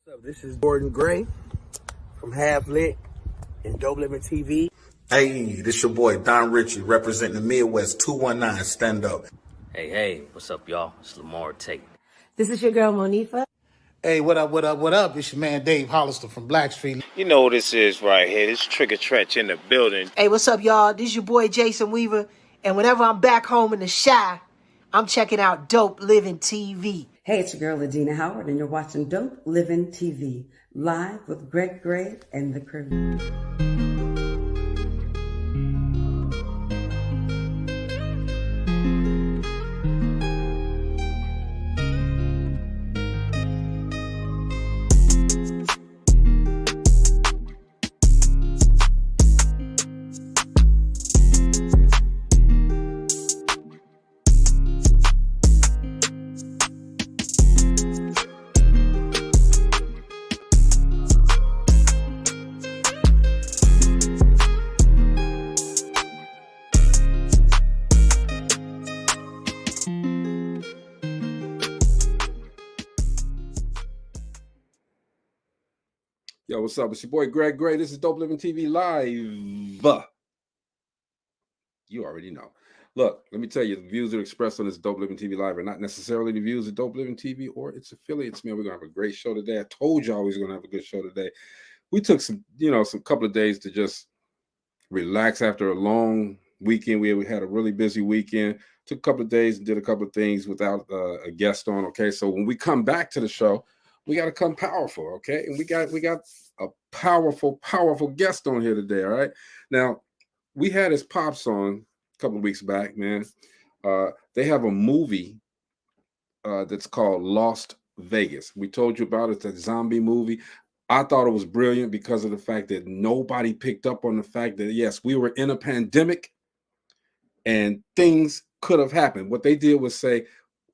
What's up? This is Gordon Gray from Half Lit and DopelivenTV. Hey, this your boy Don Ritchie representing the Midwest 219 Stand Up. Hey, what's up, y'all? It's Lamar Tate. This is your girl, Monifa. Hey, what up? It's your man Dave Hollister from Blackstreet. You know what this is right here. This Trigger Trench in the building. Hey, what's up, y'all? This is your boy Jason Weaver. And whenever I'm back home in the Chi, I'm checking out Dope Living TV. Hey, it's your girl, Adina Howard, and you're watching Dope Living TV, live with Greg Gray and the crew. Yo, what's up? It's your boy Greg Gray. This is Dope Living TV Live. You already know. Look, let me tell you, the views that are expressed on this Dope Living TV Live are not necessarily the views of Dope Living TV or its affiliates. Man, we're going to have a great show today. I told y'all we was going to have a good show today. We took some couple of days to just relax after a long weekend. We had a really busy weekend. Took a couple of days and did a couple of things without a guest on, okay? So when we come back to the show, we got to come powerful, okay? And we got a powerful guest on here today, all right? Now, we had his Pops on a couple of weeks back, man. They have a movie that's called Lost Vegas. We told you about it. It's a zombie movie. I thought it was brilliant because of the fact that nobody picked up on the fact that, yes, we were in a pandemic and things could have happened. What they did was say,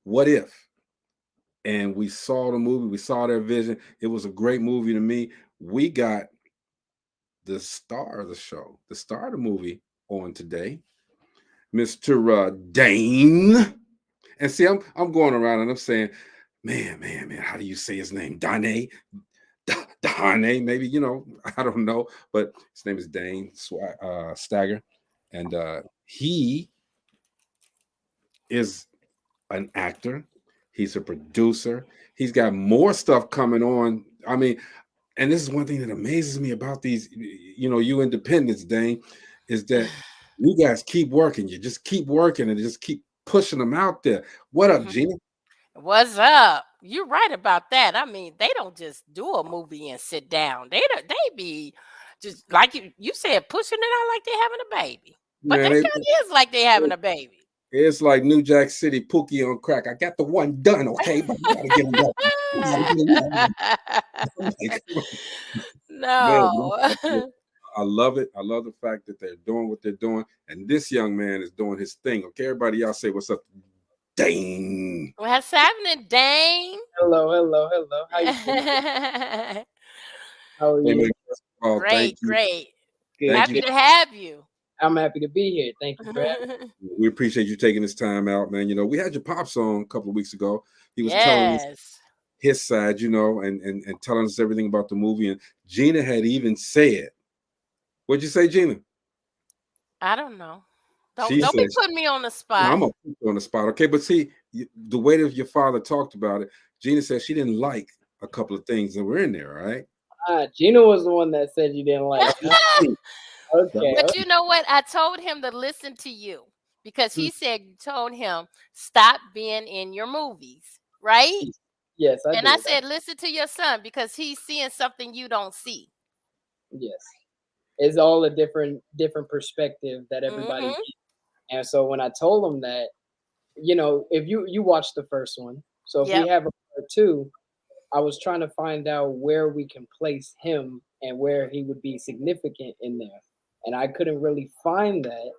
what if? And we saw the movie. We saw their vision. It was a great movie to me. We got the star of the show, the star of the movie on today, Mr. Dhane. And see, I'm going around and I'm saying, man, how do you say his name? Dhane, maybe, I don't know. But his name is Dhane Stagger. And he is an actor. He's a producer. He's got more stuff coming on. I mean, and this is one thing that amazes me about these, you independents, Dhane, is that you guys keep working. You just keep working and just keep pushing them out there. What up, Gina? What's up? You're right about that. I mean, they don't just do a movie and sit down. They be just like you said, pushing it out like they're having a baby. But that kind of is like they're having a baby. It's like New Jack City, Pookie on crack. I got the one done, okay? But you gotta get him done. No. Man, I love it. I love the fact that they're doing what they're doing. And this young man is doing his thing. Okay, everybody, y'all say what's up, Dhane. What's happening, Dhane? Hello. How you doing? How are you? Great. Happy to have you. I'm happy to be here. Thank you for having me. We appreciate you taking this time out, man. We had your Pops on a couple of weeks ago. He was telling us his side, and telling us everything about the movie. And Gina had even said, what'd you say, Gina? I don't know. Don't be putting me on the spot. No, I'm going to put you on the spot, okay? But see, the way that your father talked about it, Gina said she didn't like a couple of things that were in there, right? Gina was the one that said you didn't like it. Okay. But you know what? I told him to listen to you because he said you told him stop being in your movies, right? Yes, I and did. I said listen to your son because he's seeing something you don't see. Yes, it's all a different perspective that everybody gets. And so when I told him that, if you watched the first one, so if we have a part two, I was trying to find out where we can place him and where he would be significant in there. And I couldn't really find that.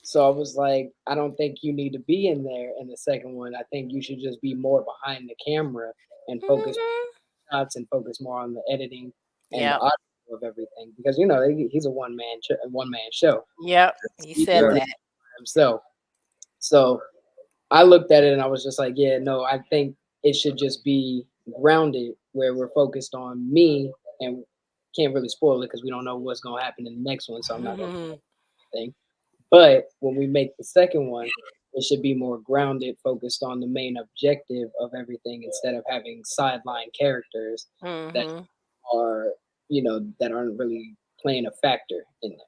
So I was like, I don't think you need to be in there in the second one. I think you should just be more behind the camera and focus on shots and focus more on the editing and the audio of everything. Because, he's a one-man show. Yep, he said that himself. So I looked at it and I was just like, I think it should just be grounded where we're focused on me and can't really spoil it because we don't know what's gonna happen in the next one. So I'm not gonna do anything. But when we make the second one, it should be more grounded, focused on the main objective of everything instead of having sideline characters that are, that aren't really playing a factor in there.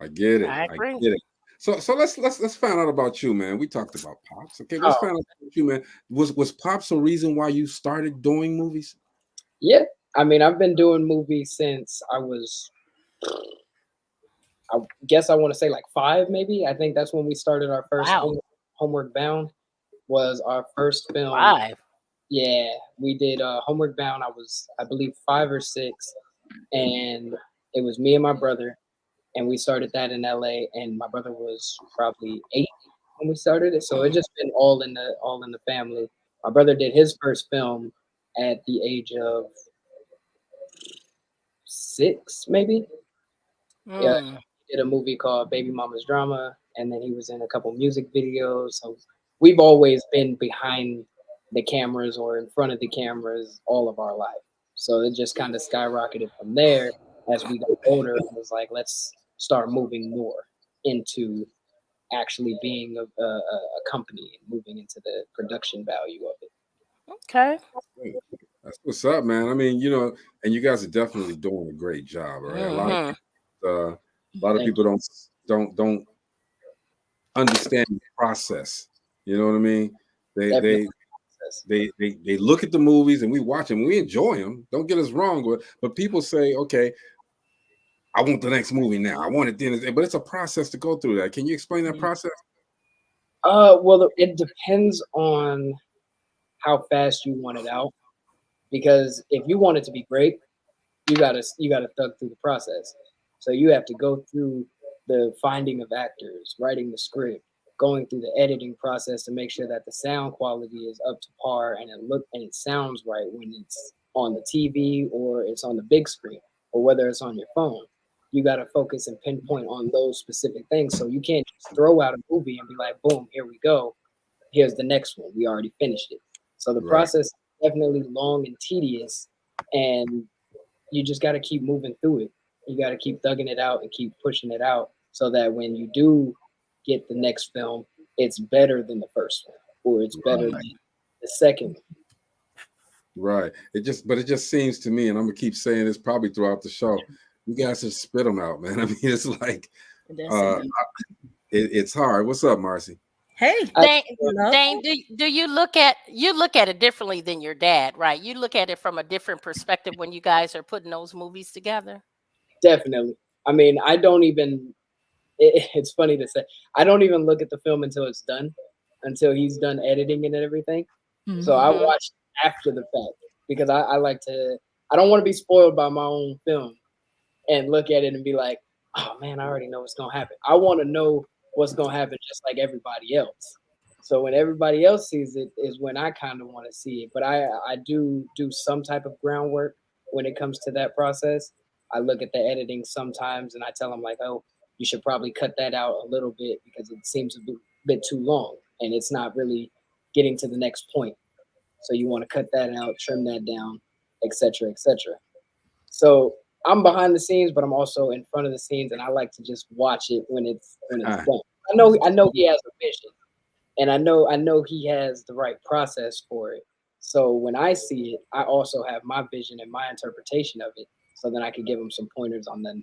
I get it. I agree. get it. So let's find out about you, man. We talked about Pops. Okay, let's find out about you, man. Was Pops a reason why you started doing movies? Yeah, I mean, I've been doing movies since I guess I want to say like 5, maybe. I think that's when we started our first Homeward Bound was our first film. 5. Yeah, we did Homeward Bound. I believe 5 or 6, and it was me and my brother, and we started that in LA. And my brother was probably 8 when we started it, so it's just been all in the family. My brother did his first film at the age of 6, maybe. Yeah, he did a movie called Baby Mama's Drama, and then he was in a couple music videos. So we've always been behind the cameras or in front of the cameras all of our life. So it just kind of skyrocketed from there as we got older. It was like, let's start moving more into actually being a company and moving into the production value of it. Okay. That's what's up, man. I mean, and you guys are definitely doing a great job. All right, a lot of people don't understand the process. You know what I mean? They look at the movies and we watch them. We enjoy them. Don't get us wrong, but people say, okay, I want the next movie now. I want it then, but it's a process to go through that. Can you explain that process? Well, it depends on how fast you want it out. Because if you want it to be great, you gotta thug through the process. So you have to go through the finding of actors, writing the script, going through the editing process to make sure that the sound quality is up to par and it sounds right when it's on the TV or it's on the big screen or whether it's on your phone. You got to focus and pinpoint on those specific things. So you can't just throw out a movie and be like, boom, here we go. Here's the next one. We already finished it. So the process is definitely long and tedious, and you just got to keep moving through it. You got to keep thugging it out and keep pushing it out so that when you do get the next film, it's better than the first one or it's better than the second one. Right. It just seems to me, and I'm gonna keep saying this probably throughout the show, you guys just spit them out, man. I mean, it's like it's hard. What's up, Marcy? Hey, Dane, do you look at it differently than your dad, right? You look at it from a different perspective when you guys are putting those movies together. Definitely. I mean, I don't even. It's funny to say, I don't even look at the film until it's done, until he's done editing and everything. So I watch after the fact because I like to. I don't want to be spoiled by my own film and look at it and be like, oh man, I already know what's gonna happen. I want to know what's gonna happen just like everybody else. So when everybody else sees it is when I kind of want to see it. But I do some type of groundwork when it comes to that process. I look at the editing sometimes and I tell them like, oh, you should probably cut that out a little bit because it seems a bit too long and it's not really getting to the next point. So you want to cut that out, trim that down, etc., etc. So I'm behind the scenes, but I'm also in front of the scenes, and I like to just watch it when it's done. I know he has a vision, and I know he has the right process for it. So when I see it, I also have my vision and my interpretation of it, so then I can give him some pointers on the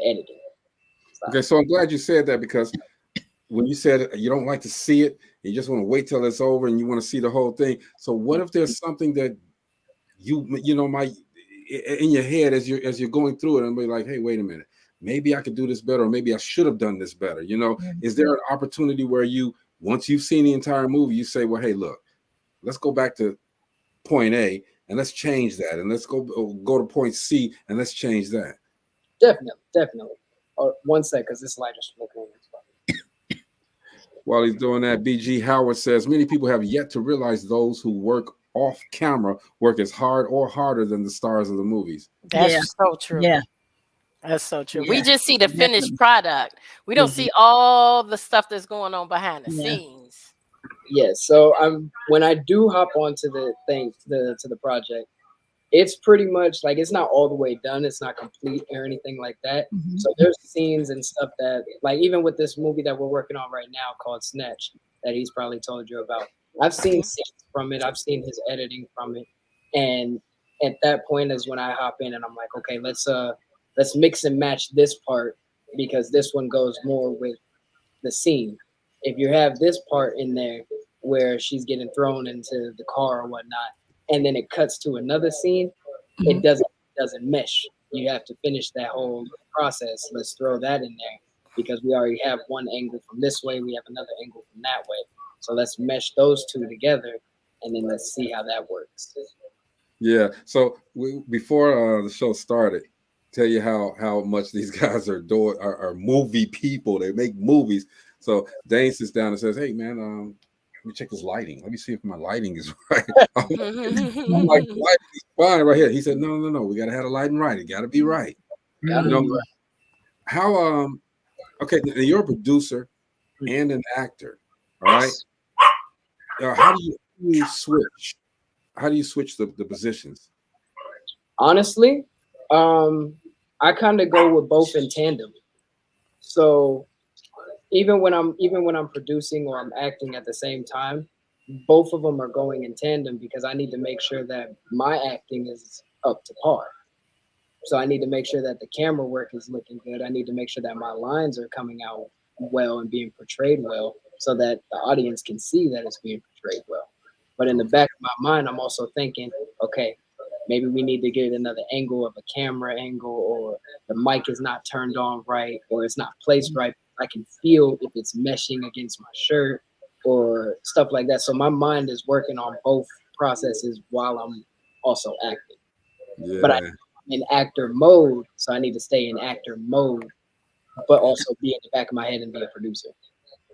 editing. Okay, so I'm glad you said that because when you said you don't like to see it, you just want to wait till it's over and you want to see the whole thing. So what if there's something that you might in your head as you're going through it and be like, hey, wait a minute, maybe I could do this better, or maybe I should have done this better. Is there an opportunity where once you've seen the entire movie, you say, well, hey, look, let's go back to point A and let's change that, and let's go to point C and let's change that. Definitely. One sec, because this light is flickering. While he's doing that, BG Howard says many people have yet to realize those who work off camera work as hard or harder than the stars of the movies. That's so true. Yeah. That's so true. We just see the finished product. We don't see all the stuff that's going on behind the scenes. Yes. So when I do hop onto the thing to the project, it's pretty much like it's not all the way done. It's not complete or anything like that. So there's scenes and stuff that, like, even with this movie that we're working on right now called Snatch, that he's probably told you about. I've seen scenes from it. I've seen his editing from it, and at that point is when I hop in and I'm like, okay, let's mix and match this part because this one goes more with the scene. If you have this part in there where she's getting thrown into the car or whatnot, and then it cuts to another scene, it doesn't mesh. You have to finish that whole process. Let's throw that in there because we already have one angle from this way, we have another angle from that way. So let's mesh those two together, and then let's see how that works. Yeah. So before the show started, tell you how much these guys are movie people. They make movies. So Dhane sits down and says, "Hey man, let me check this lighting. Let me see if my lighting is right." I'm like, "The lighting is fine right here." He said, "No. We gotta have the lighting right. It gotta be right." How okay, you're a producer and an actor, all right? How do you switch? How do you switch the positions? Honestly, I kind of go with both in tandem. So even when I'm producing or I'm acting at the same time, both of them are going in tandem because I need to make sure that my acting is up to par. So I need to make sure that the camera work is looking good. I need to make sure that my lines are coming out well and being portrayed well so that the audience can see that it's being portrayed well. But in the back of my mind, I'm also thinking, okay, maybe we need to get another angle of a camera angle, or the mic is not turned on right, or it's not placed right. I can feel if it's meshing against my shirt or stuff like that. So my mind is working on both processes while I'm also acting. Yeah. But I'm in actor mode, so I need to stay in actor mode, but also be in the back of my head and be a producer.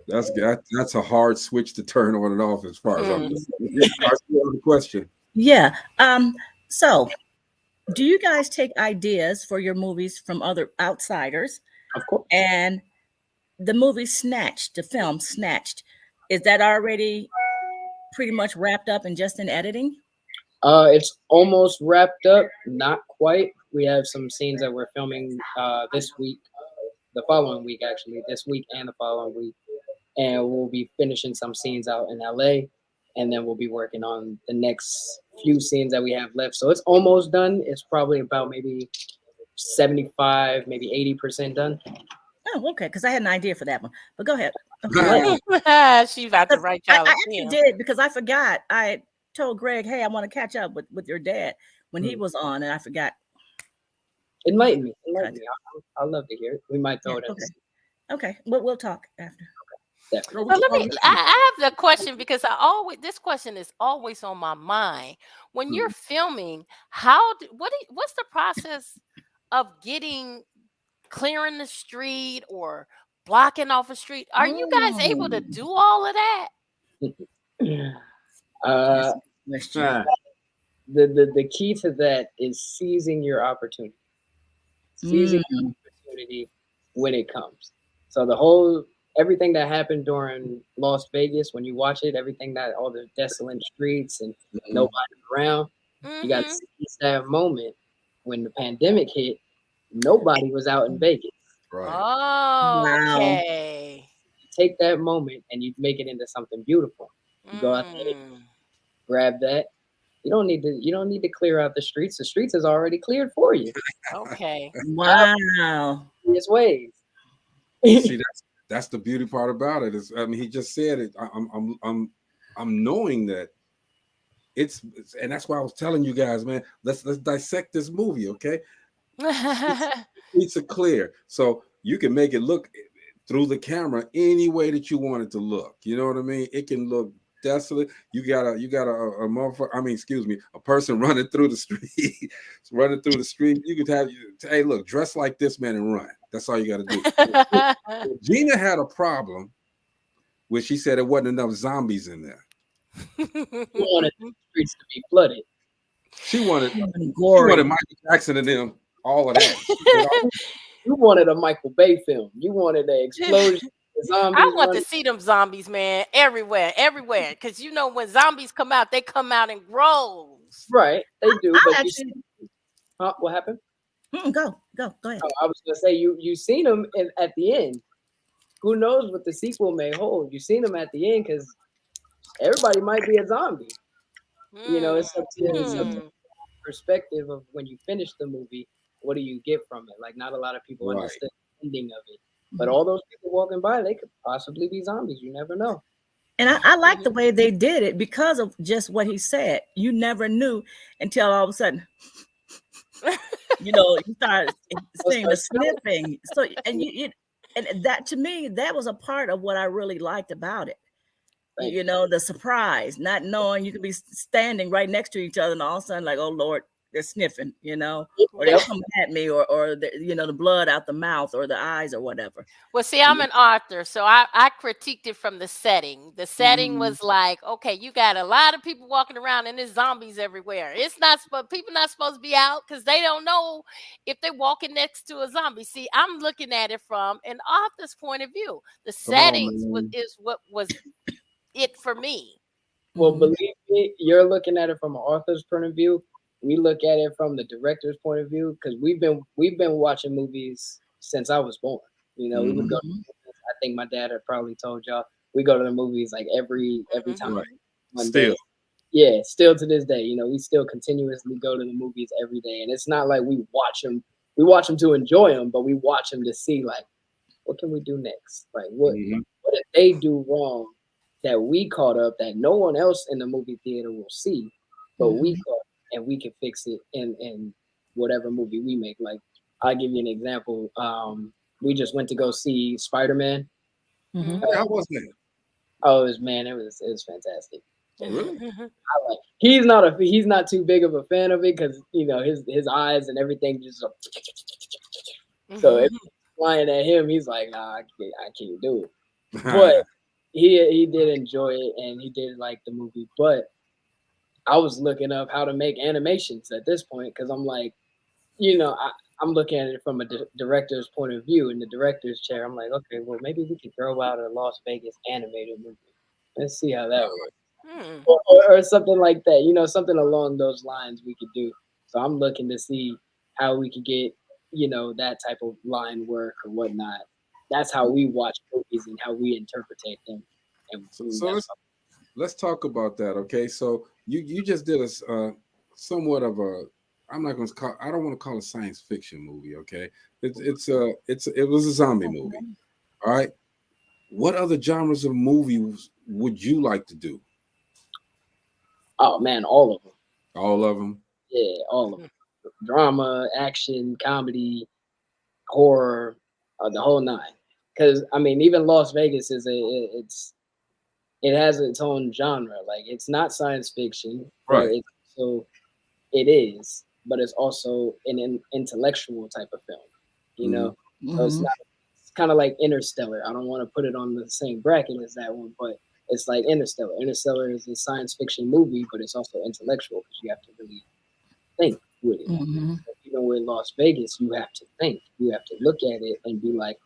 That's a hard switch to turn on and off as far as I'm concerned. The question. Yeah. So do you guys take ideas for your movies from other outsiders? Of course. And the movie Snatched, the film Snatched, is that already pretty much wrapped up and just in editing? It's almost wrapped up, not quite. We have some scenes that we're filming this week, the following week actually, this week and the following week. And we'll be finishing some scenes out in LA, and then we'll be working on the next few scenes that we have left. So it's almost done. It's probably about maybe 75, maybe 80% done. Oh, okay. Because I had an idea for that one, but go ahead. Okay. She's about to write y'all. I actually did because I forgot. I told Greg, "Hey, I want to catch up with your dad" when he was on, and I forgot. Enlighten me. I'd love to hear it. We might throw it in. Okay. We'll talk after. But I have the question because this question is always on my mind. When you're filming, what's the process of clearing the street or blocking off a street? Are you guys able to do all of that? The key to that is seizing your opportunity. Seizing your opportunity when it comes. So everything that happened during Las Vegas, when you watch it, all the desolate streets and nobody around, you got to seize that moment. When the pandemic hit, nobody was out in Vegas. Right. Oh, okay. You take that moment and you make it into something beautiful. You go out there, grab that. You don't need to clear out the streets. The streets is already cleared for you. Okay. Wow. His ways. See, that's the beauty part about it. He just said it. I'm knowing that and that's why I was telling you guys, man, let's dissect this movie, okay? Streets are clear, so you can make it look through the camera any way that you want it to look. You know what I mean? It can look desolate. You got a motherfucker. A person running through the street, You could have, hey, look, dress like this man and run. That's all you got to do. Gina had a problem where she said there wasn't enough zombies in there. She wanted the streets to be flooded. She wanted Michael Jackson and them, all of that. You wanted a Michael Bay film. You wanted an explosion I want to see them zombies, man, everywhere. Because you know when zombies come out, they come out in groves. Right, they do. But actually, what happened? Go ahead. Oh, I was gonna say you seen them at the end. Who knows what the sequel may hold? You seen them at the end because everybody might be a zombie. You know, it's up to perspective of when you finish the movie. What do you get from it? Like, not a lot of people understood the ending of it, but all those people walking by, they could possibly be zombies. You never know. And I like the way they did it because of just what he said. You never knew until all of a sudden, you know, you start seeing the sniffing. So, and and that, to me, that was a part of what I really liked about it. You know, the surprise, not knowing you could be standing right next to each other and all of a sudden, like, oh Lord, they're sniffing, you know, or they're coming at me, or you know, the blood out the mouth or the eyes or whatever. Well, see, I'm an author, so I critiqued it from the setting. The setting was like, okay, you got a lot of people walking around and there's zombies everywhere. It's not people not supposed to be out because they don't know if they're walking next to a zombie. See, I'm looking at it from an author's point of view. The settings is what was it for me. Well, believe me, you're looking at it from an author's point of view. We look at it from the director's point of view because we've been watching movies since I was born. You know, we would go. I think my dad had probably told y'all we go to the movies like every time. Still, yeah, still to this day. You know, we still continuously go to the movies every day, and it's not like we watch them. We watch them to enjoy them, but we watch them to see like what can we do next? Like what did they do wrong that we caught up that no one else in the movie theater will see, but we caught. And we can fix it in whatever movie we make. Like, I'll give you an example. We just went to go see Spider-Man. How was that? Oh, it was fantastic. Oh, really? He's not too big of a fan of it because you know his eyes and everything just so if you're flying at him, he's like, nah, I can't do it. But he did enjoy it and he did like the movie, but I was looking up how to make animations at this point because I'm like, you know, I'm looking at it from a director's point of view in the director's chair. I'm like, okay, well, maybe we could throw out a Las Vegas animated movie. Let's see how that works. Or something like that, you know, something along those lines we could do. So I'm looking to see how we could get, you know, that type of line work or whatnot. That's how we watch movies and how we interpret them. And so let's talk about that, okay? So you just did a somewhat of a I don't want to call it a science fiction movie, okay? It was a zombie movie. All right. What other genres of movies would you like to do? Oh man, all of them. All of them? Yeah, all of them. Drama, action, comedy, horror, the whole nine. Because I mean, even Las Vegas it has its own genre. Like it's not science fiction, right? So it is, but it's also an intellectual type of film. You know, so it's not. It's kind of like Interstellar. I don't want to put it on the same bracket as that one, but it's like Interstellar. Interstellar is a science fiction movie, but it's also intellectual because you have to really think with it. Even with Las Vegas, you have to think. You have to look at it and be like,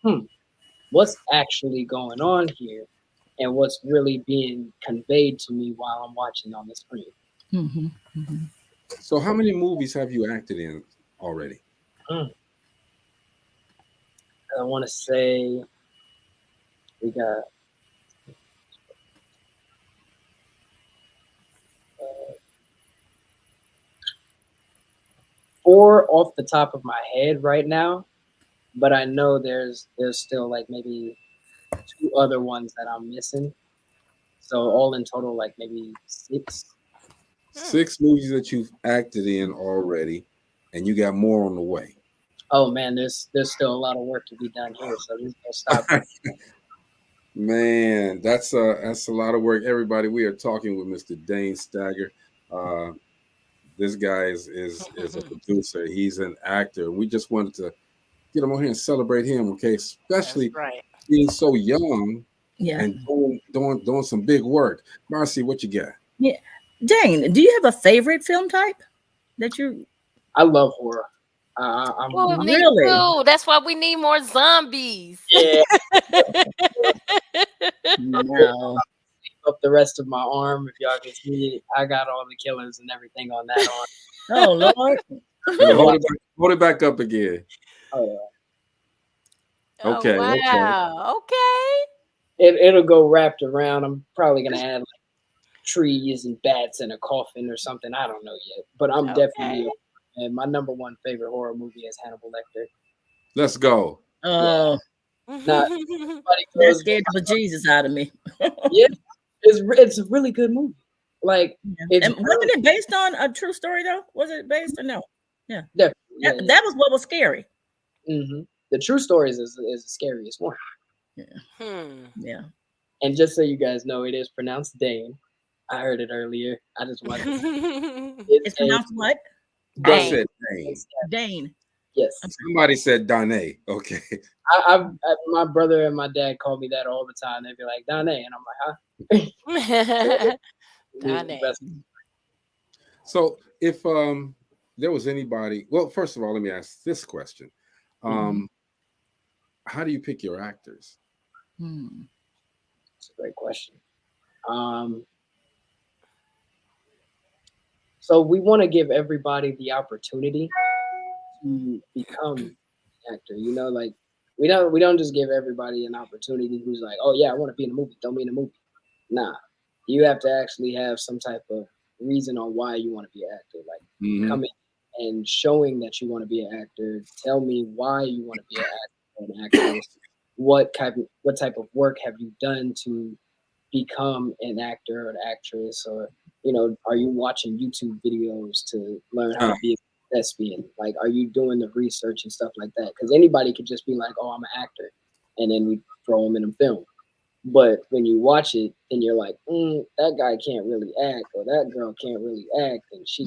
what's actually going on here? And what's really being conveyed to me while I'm watching on the screen. So how many movies have you acted in already? I want to say we got 4 off the top of my head right now, but I know there's still like maybe 2 other ones that I'm missing. So all in total, like maybe 6. 6 movies that you've acted in already, and you got more on the way. Oh man, there's still a lot of work to be done here, so there's no stop. Man, that's a lot of work. Everybody, we are talking with Mr. Dhane Stagger. This guy is a producer. He's an actor. We just wanted to get him on here and celebrate him, okay? Especially being so young and doing some big work. Marcy, what you got? Yeah, Dhane, do you have a favorite film type that you? I love horror. Well, me too. That's why we need more zombies. Yeah. No. Up the rest of my arm, if y'all can see it, I got all the killers and everything on that arm. Oh Lord. Hold it back up again. Oh, Okay. Oh, wow. Okay. It'll go wrapped around. I'm probably gonna add like trees and bats and a coffin or something. I don't know yet, but I'm definitely. And my number one favorite horror movie is Hannibal Lecter. Let's go. Oh, Now, that scared the bejesus out of me. Yeah, it's a really good movie. Like, and wasn't it based on a true story though? Was it based or no? Yeah, definitely. That was what was scary. Mm-hmm. The true stories is the scariest one. Yeah. Yeah. And just so you guys know, it is pronounced Dane. I heard it earlier. I just wanted to it's pronounced what? I said Dane. Dane. Yes. Somebody said Dane. Okay. My brother and my dad call me that all the time. They'd be like, Dane. And I'm like, huh? Dane. So if there was anybody, well, first of all, let me ask this question. How do you pick your actors? That's a great question. So we want to give everybody the opportunity to become an actor. You know, like we don't just give everybody an opportunity who's like, oh yeah, I want to be in a movie. Don't be in a movie. Nah, you have to actually have some type of reason on why you want to be an actor. Like coming and showing that you want to be an actor. Tell me why you want to be an actor or an actress. What type of work have you done to become an actor or an actress? Or, you know, are you watching YouTube videos to learn how to be a thespian? Like, are you doing the research and stuff like that? Because anybody could just be like, oh, I'm an actor, and then we throw them in a film. But when you watch it and you're like, that guy can't really act, or that girl can't really act, and she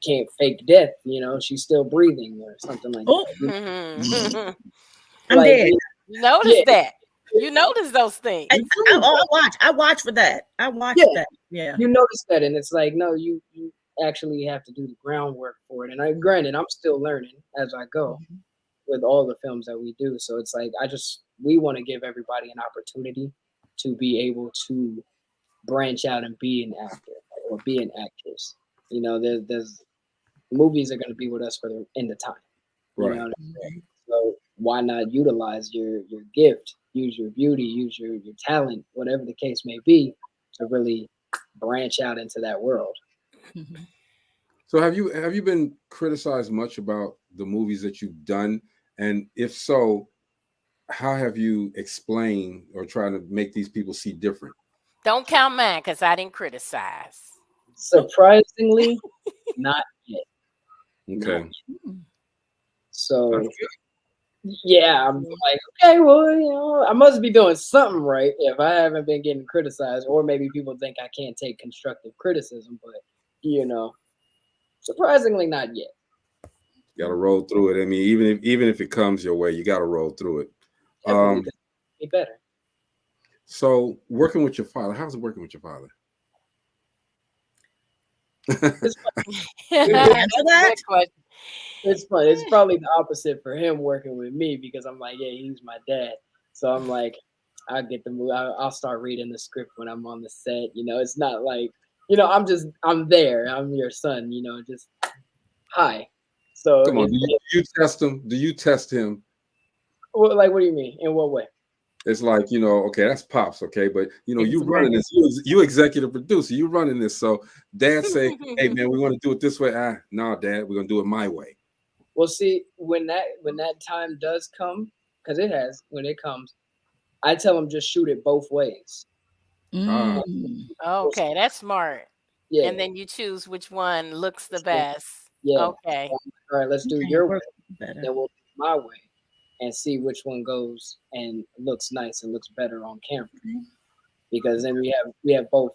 can't fake death, you know, she's still breathing or something like that. I'm dead. You notice that. You notice those things. I watch for that. I watch that. Yeah. You notice that, and it's like, no, you actually have to do the groundwork for it. And granted, I'm still learning as I go with all the films that we do. So it's like, we want to give everybody an opportunity to be able to branch out and be an actor or be an actress. You know, there's movies are going to be with us for the end of time. You know what I'm saying? So why not utilize your gift, use your beauty, use your talent, whatever the case may be, to really branch out into that world. So have you been criticized much about the movies that you've done? And if so, how have you explained or tried to make these people see different? Don't count mine because I didn't criticize. Surprisingly, not yet. Okay. Not yet. So yeah, I'm like, okay, well, you know, I must be doing something right if I haven't been getting criticized, or maybe people think I can't take constructive criticism, but you know, surprisingly not yet. You got to roll through it. I mean, even if it comes your way, you got to roll through it. Be better. So working with your father, how's it working with your father? It's fun. It's fun. It's probably the opposite for him working with me, because I'm like, yeah, he's my dad. So I'm like, I get the move. I'll start reading the script when I'm on the set. You know, it's not like, you know, I'm there. I'm your son. You know, just hi. So come on, do you test him? Do you test him? Well, like, what do you mean? In what way? It's like, you know, okay, that's Pops, okay, but you know, you running this, you executive producer, you running this. So Dad say, hey man, we want to do it this way. No, Dad, we're gonna do it my way. Well, see, when that time does come, because it has, when it comes, I tell him just shoot it both ways. Okay, that's smart. Yeah. And then you choose which one looks the best. Yeah. Okay. All right, let's do your way. Then we'll do my way and see which one goes and looks nice and looks better on camera. Because then we have both,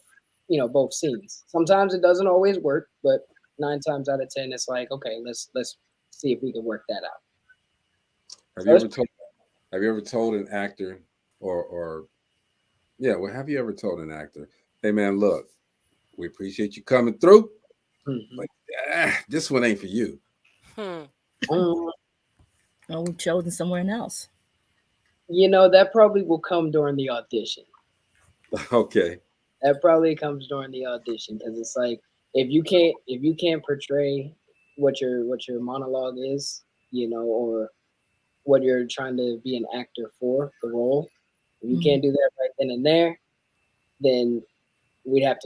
you know, both scenes. Sometimes it doesn't always work, but 9 times out of 10, it's like, okay, let's see if we can work that out. Have you ever told an actor have you ever told an actor, hey man, look, we appreciate you coming through, but this one ain't for you? Um, Or we've chosen somewhere else. That probably will come during the audition. Okay. That probably comes during the audition because it's like if you can't portray what your monologue is, or what you're trying to be an actor for the role, if you can't do that right then and there, then you'd have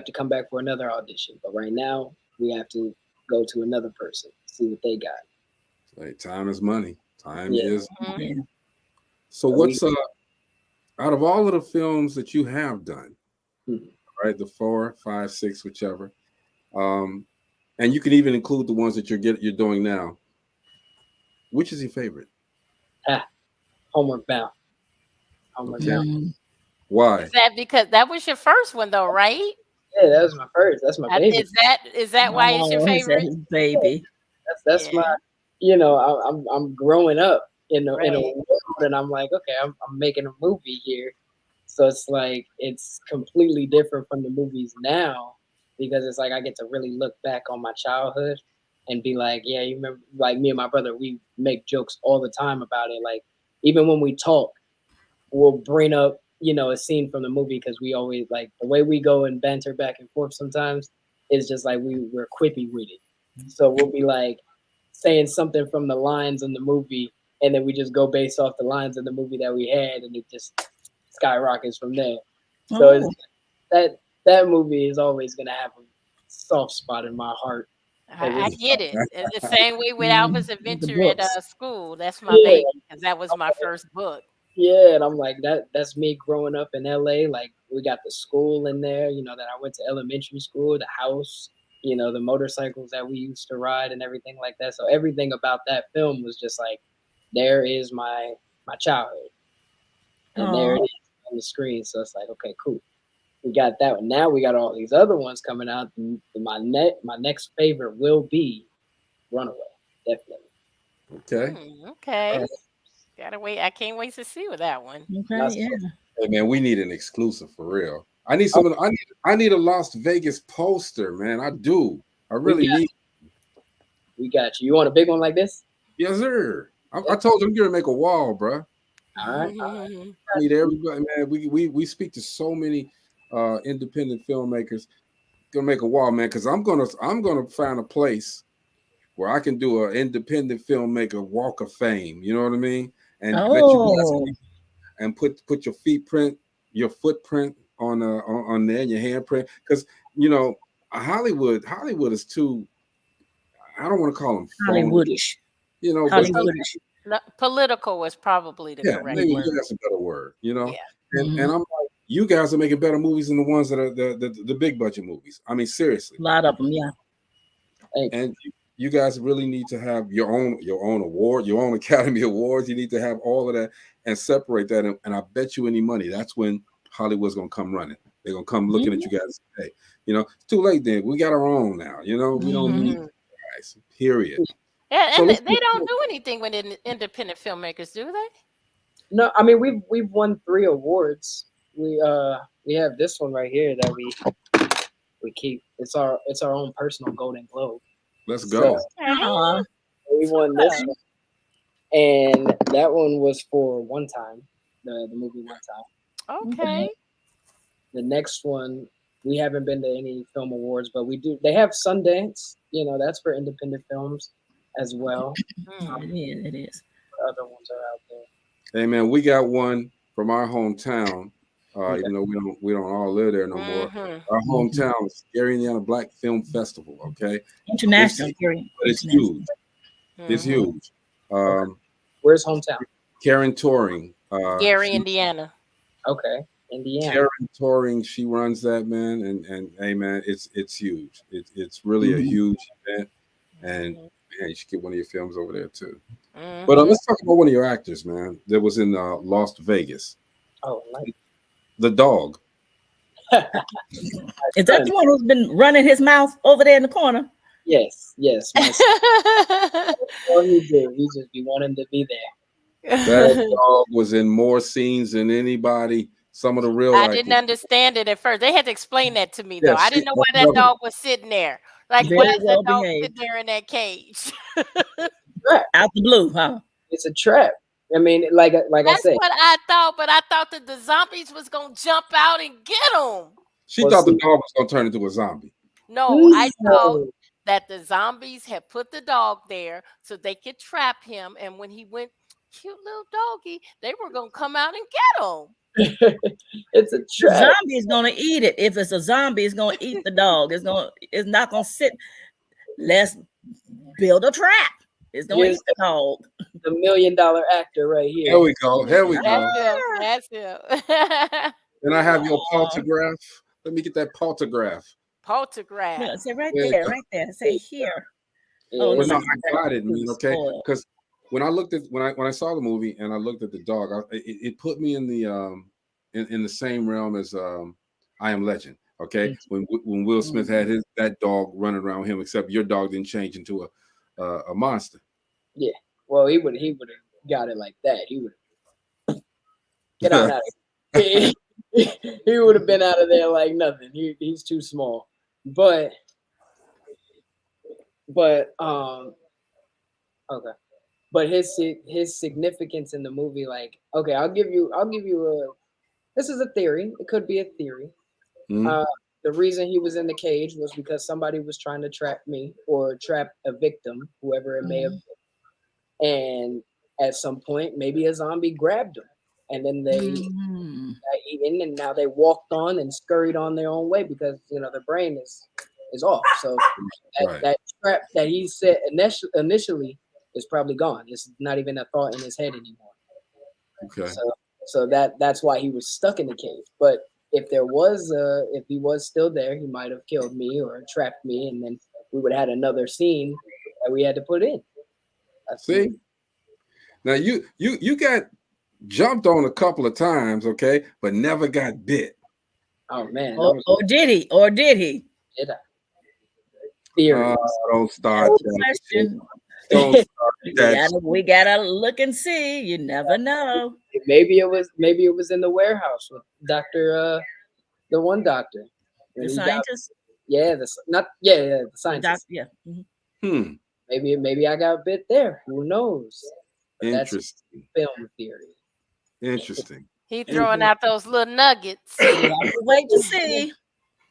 to come back for another audition. But right now, we have to go to another person, see what they got. Like, time is money. Time Yeah. is money. Yeah. So what's out of all of the films that you have done, right? The 4, 5, 6, whichever, and you can even include the ones that you're doing now. Which is your favorite? Homeward Bound. Homeward Bound. Why? Is that because that was your first one though, right? Yeah, that was my first. That's my baby. Is that why it's your favorite? His baby. That's my. I'm growing up in a world, and I'm like, okay, I'm making a movie here, so it's like it's completely different from the movies now because it's like I get to really look back on my childhood and be like, yeah, you remember, like me and my brother, we make jokes all the time about it. Like even when we talk, we'll bring up a scene from the movie because we always like the way we go and banter back and forth sometimes is just like we're quippy with it. So we'll be like saying something from the lines in the movie, and then we just go based off the lines in the movie that we had, and it just skyrockets from there. So it's, that movie is always gonna have a soft spot in my heart. I get it. It's the same way with Alvin's Adventure at school. That's my Yeah. baby because that was my first book. Yeah, and I'm like that's me growing up in LA. Like we got the school in there, that I went to elementary school, the house, the motorcycles that we used to ride and everything like that. So everything about that film was just like, there is my childhood. And there it is on the screen. So it's like, okay, cool. We got that one. Now we got all these other ones coming out. My next favorite will be Runaway, definitely. Okay. Okay. Gotta wait. I can't wait to see with that one. Okay, yeah. Hey man, we need an exclusive for real. I need some. I need a Las Vegas poster, man. I do. I really need. We got you. You want a big one like this? Yes, sir. I told you I'm gonna make a wall, bro. All right. I need everybody, man. We speak to so many independent filmmakers. Gonna make a wall, man, because I'm gonna find a place where I can do an independent filmmaker walk of fame. You know what I mean? And let you guys, and put your footprint on there, and your handprint, because Hollywood is too. I don't want to call them Hollywoodish. Hollywoodish. Political was probably the correct word. That's a better word. Yeah. And I'm like, you guys are making better movies than the ones that are the big budget movies. I mean, seriously. A lot of them, yeah. And you guys really need to have your own award, your own Academy Awards. You need to have all of that and separate that. And I bet you any money, that's when Hollywood's gonna come running. They're gonna come looking at you guys. Hey, it's too late then. We got our own now. We don't need guys. Period. Yeah, and they don't do anything with independent filmmakers, do they? No, I mean we've won 3 awards. We have this one right here that we keep. It's our own personal Golden Globe. Let's go. So, we won this one, and that one was for One Time, the movie One Time. Okay. The next one, we haven't been to any film awards, but we do. They have Sundance. That's for independent films as well. It is. Other ones are out there. Hey man, we got one from our hometown. Even though we don't all live there no more. Our hometown is Gary, Indiana Black Film Festival. Okay, international, it's huge. It's huge. Where's hometown? Karen Touring. Gary, Indiana. Okay, Indiana. Karen Touring, she runs that, man, and hey man, it's huge. It's really a huge event, and man, you should get one of your films over there too. But let's talk about one of your actors, man, that was in Las Vegas. Oh, nice. The dog. Is that the one who's been running his mouth over there in the corner? Yes. All he did, he just be wanting to be there. That dog was in more scenes than anybody. Some of the real I didn't understand it at first. They had to explain that to me, though. I didn't know why that dog was sitting there. Like, why is that dog sitting there in that cage? trap. Out the blue, huh? It's a trap. I mean, like I That's said. what I thought, but I thought that the zombies was gonna jump out and get him. She thought the dog was gonna turn into a zombie. No, I thought that the zombies had put the dog there so they could trap him, and when he went, cute little doggy, they were gonna come out and get him. It's a trap. The zombie is gonna eat it. If it's a zombie, it's gonna eat the dog. It's not gonna sit. Let's build a trap. It's gonna eat the dog. The $1 million actor right here. There we go. There we go. That's him. And I have your photograph. Let me get that photograph. Photograph. Yeah, say right there, right there. Say here. Oh, well, no, I got it, man. Okay, because when I looked at when I saw the movie and I looked at the dog, it put me in the in the same realm as I Am Legend. Okay, when Will Smith had that dog running around him, except your dog didn't change into a monster. Yeah, well, he would have got it like that. He would get out of here. He would have been out of there like nothing. He's too small. But okay. But his significance in the movie, like, okay, I'll give you this is a theory. It could be a theory. The reason he was in the cage was because somebody was trying to trap me or trap a victim, whoever it may have been. And at some point, maybe a zombie grabbed him. And then they got eaten, and now they walked on and scurried on their own way because their brain is off. So that trap that he said initially is probably gone. It's not even a thought in his head anymore. Okay. So that's why he was stuck in the cave. But if he was still there, he might have killed me or trapped me, and then we would have had another scene that we had to put in. See, now you got jumped on a couple of times, okay, but never got bit. Oh man! Or did he? Or did he? Did I? Theories. Don't start. Question. Don't start we gotta look and see. You never know. Maybe it was in the warehouse with the one doctor. The scientist. The scientist. Yeah. Maybe I got bit there. Who knows? But interesting. That's film theory. Interesting. He throwing out those little nuggets. Wait to see.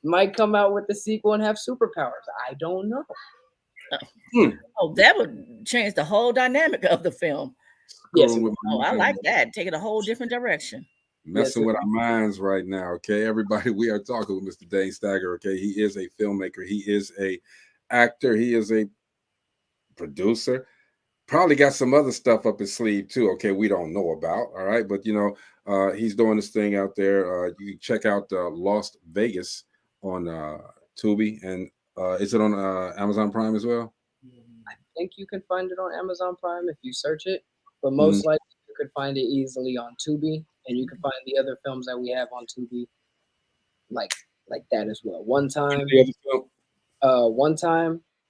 Might come out with the sequel and have superpowers. I don't know. Oh, that would change the whole dynamic of the film. Yes. I like that. Take it a whole different direction. Messing with our minds right now. Okay, everybody, we are talking with Mr. Dhane Stagger. Okay, he is a filmmaker. He is a actor. He is a producer. Probably got some other stuff up his sleeve too. Okay, we don't know about. All right, but he's doing this thing out there. You can check out Lost Vegas on Tubi, and is it on Amazon Prime as well? I think you can find it on Amazon Prime if you search it, but most likely you could find it easily on Tubi, and you can find the other films that we have on Tubi, like that as well. One Time,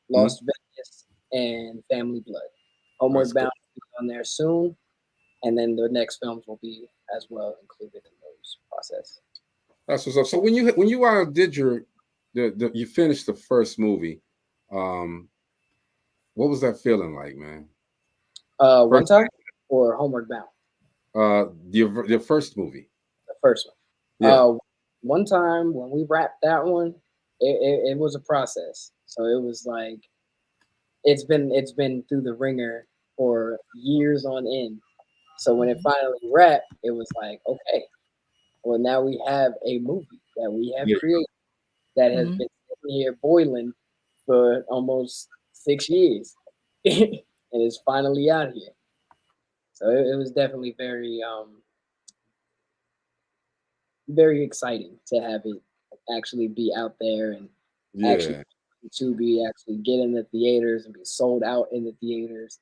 Lost Vegas, and Family Blood. Homeward Bound will be on there soon, and then the next films will be as well included in those process. That's what's up. So when you did you finished the first movie, what was that feeling like, man? One Time or Homeward Bound? The first movie. The first one. Yeah. One Time when we wrapped that one, it was a process. So it was like it's been through the ringer for years on end. So when it finally wrapped, it was like, okay, well, now we have a movie that we have created that has been sitting here boiling for almost 6 years, and it's finally out here. So it was definitely very, very exciting to have it actually be out there and actually to be actually get in the theaters and be sold out in the theaters.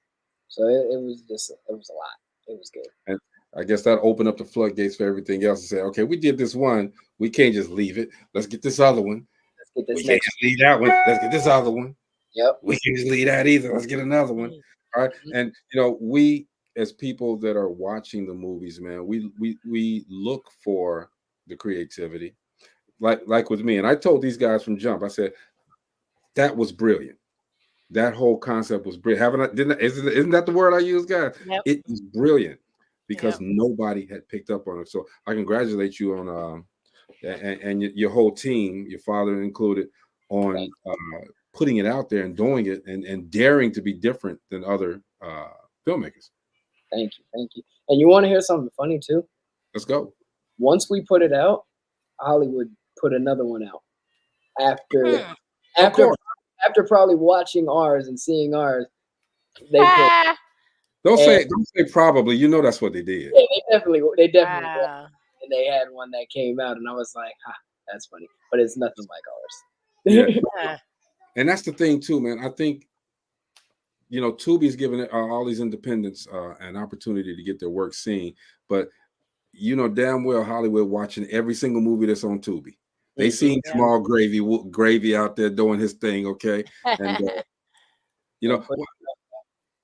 So it was a lot. It was good. And I guess that opened up the floodgates for everything else and say, okay, we did this one. We can't just leave it. Let's get this other one. Let's get this we can't just leave that one. Let's get this other one. Yep. We can't just leave that either. Let's get another one. All right. And we as people that are watching the movies, man, we look for the creativity. Like with me. And I told these guys from jump, I said, that was brilliant. that whole concept was brilliant. Isn't that the word I use, guys? Yep. It was brilliant because nobody had picked up on it. So I congratulate you on and your whole team, your father included, on putting it out there and doing it and daring to be different than other filmmakers. Thank you. And you want to hear something funny too? Let's go. Once we put it out, Hollywood put another one out after probably watching ours and seeing ours. They put, don't say probably. You know that's what they did. Yeah, they definitely and they had one that came out, and I was like, that's funny, but it's nothing like ours. Yeah. And that's the thing too, man. I think, Tubi's giving all these independents an opportunity to get their work seen, but damn well Hollywood watching every single movie that's on Tubi. They seen Small Gravy out there doing his thing, okay? And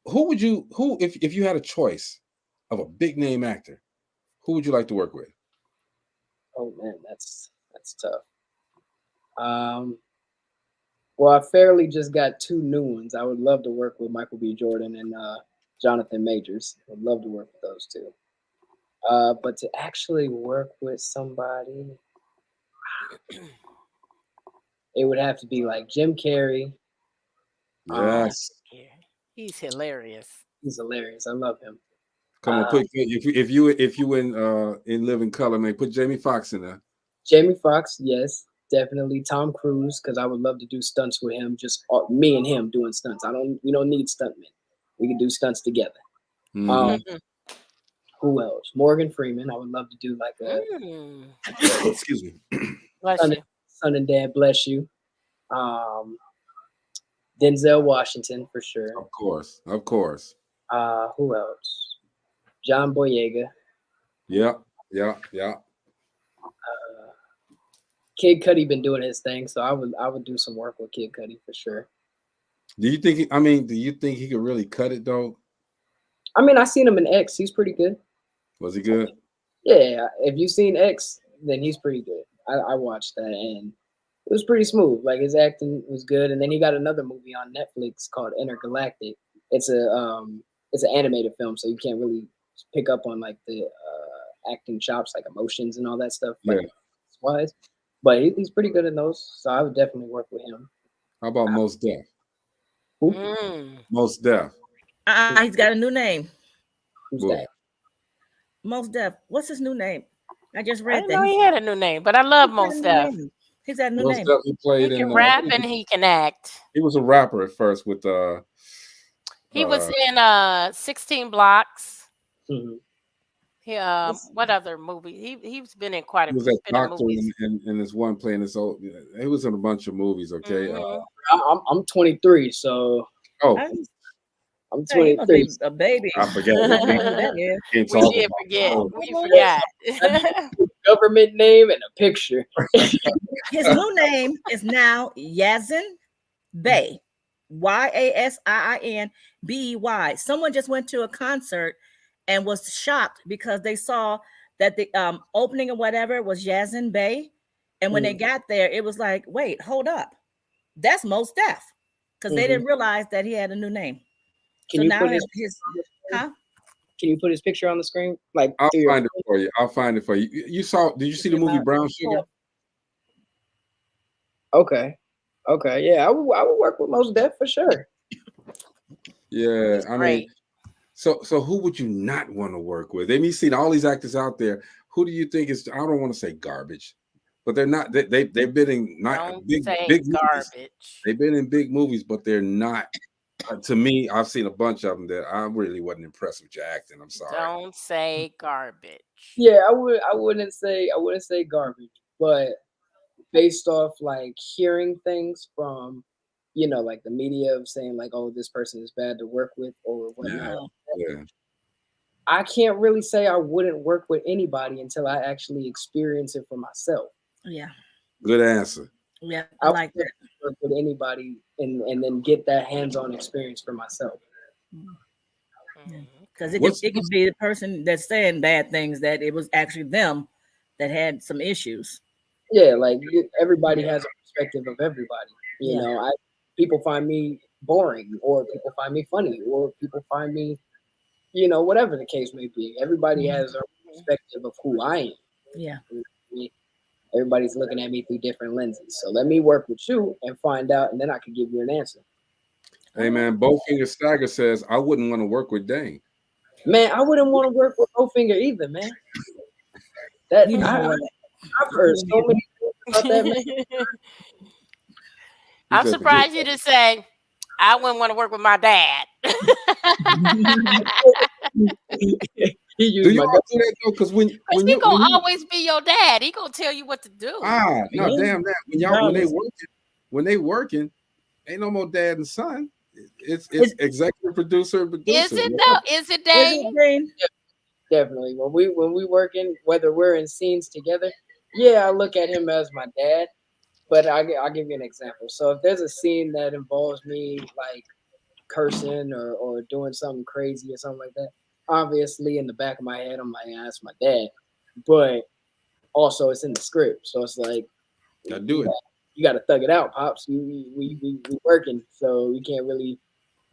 who if you had a choice of a big name actor, who would you like to work with? Oh man, that's tough. Well, I fairly just got 2 new ones. I would love to work with Michael B. Jordan and Jonathan Majors. I'd love to work with those 2. But to actually work with somebody, it would have to be like Jim Carrey. Yes. He's hilarious. He's hilarious. I love him. Come on, if you in Living Color, man, put Jamie Foxx in there. Jamie Foxx, yes, definitely. Tom Cruise, because I would love to do stunts with him. Just me and him doing stunts. We don't need stuntmen. We can do stunts together. Mm-hmm. Who else? Morgan Freeman. I would love to do like a excuse me. Son and Dad, bless you. Denzel Washington for sure. Of course. Who else? John Boyega. Yeah. Kid Cudi been doing his thing, so I would do some work with Kid Cudi for sure. Do you think he could really cut it though? I mean, I seen him in X. He's pretty good. Was he good? Yeah, if you've seen X, then he's pretty good. I watched that and it was pretty smooth. Like his acting was good, and then he got another movie on Netflix called Intergalactic. It's an animated film, so you can't really pick up on like the acting chops, like emotions and all that stuff. Wise, but he's pretty good in those. So I would definitely work with him. How about Mos Def? Mos Def. He's got a new name. Who's that? Mos Def. What's his new name? I just read that. I know he had a new name, but I love Mos Def. He's got a new name. He can rap and he can act. He was a rapper at first with he was in 16 Blocks. Mm-hmm. What other movie? He's been in quite a few movies. He was a doctor movies. in this one playing this old. He was in a bunch of movies. Okay. Mm-hmm. I'm 23, so I'm 23. A baby. I forget. We did forget. We forgot. Government name and a picture. His new name is now Yazin Bey. YASIIN BEY. Someone just went to a concert and was shocked because they saw that the opening or whatever was Yazin Bey. And when they got there, it was like, wait, hold up. That's Mos Def. Because they didn't realize that he had a new name. Can you put his picture on the screen? Like I'll find it for you. Did you see the movie Brown Sugar? Okay. Yeah, I would work with Mos Def for sure. Yeah, I mean, so who would you not want to work with? I mean, you've seen all these actors out there. Who do you think is? I don't want to say garbage, but they're not. They've been in big movies. They've been in big movies, but they're not. To me, I've seen a bunch of them that I really wasn't impressed with your acting. I'm sorry. Don't say garbage. Yeah, I wouldn't say garbage, but based off like hearing things from, like the media of saying like, oh, this person is bad to work with or whatnot. Yeah. I can't really say I wouldn't work with anybody until I actually experience it for myself. Yeah. Good answer. Yeah, I like that. Work with anybody and then get that hands-on experience for myself. Because it could be the person that's saying bad things that it was actually them that had some issues. Yeah, like everybody has a perspective of everybody. You know, people find me boring, or people find me funny, or people find me, you know, whatever the case may be. Everybody has their perspective of who I am. Yeah. Everybody's looking at me through different lenses. So let me work with you and find out, and then I can give you an answer. Hey man, Bowfinger Stagger says I wouldn't want to work with Dhane. Man, I wouldn't want to work with Bowfinger either, man. That I've heard so many things about that, man. I'm surprised you didn't say I wouldn't want to work with my dad. Do you all do that though? Because when he gonna always be your dad, he gonna tell you what to do. No, damn that. When they working, ain't no more dad and son. It's executive producer and producer. Is it though? Is it Dhane? Definitely. When we working, whether we're in scenes together, yeah, I look at him as my dad. But I'll give you an example. So if there's a scene that involves me like cursing or doing something crazy or something like that, obviously in the back of my head I'm like, yeah, that's my dad. But also it's in the script, so it's like, I do it. You got to thug it out, pops. We working, so we can't really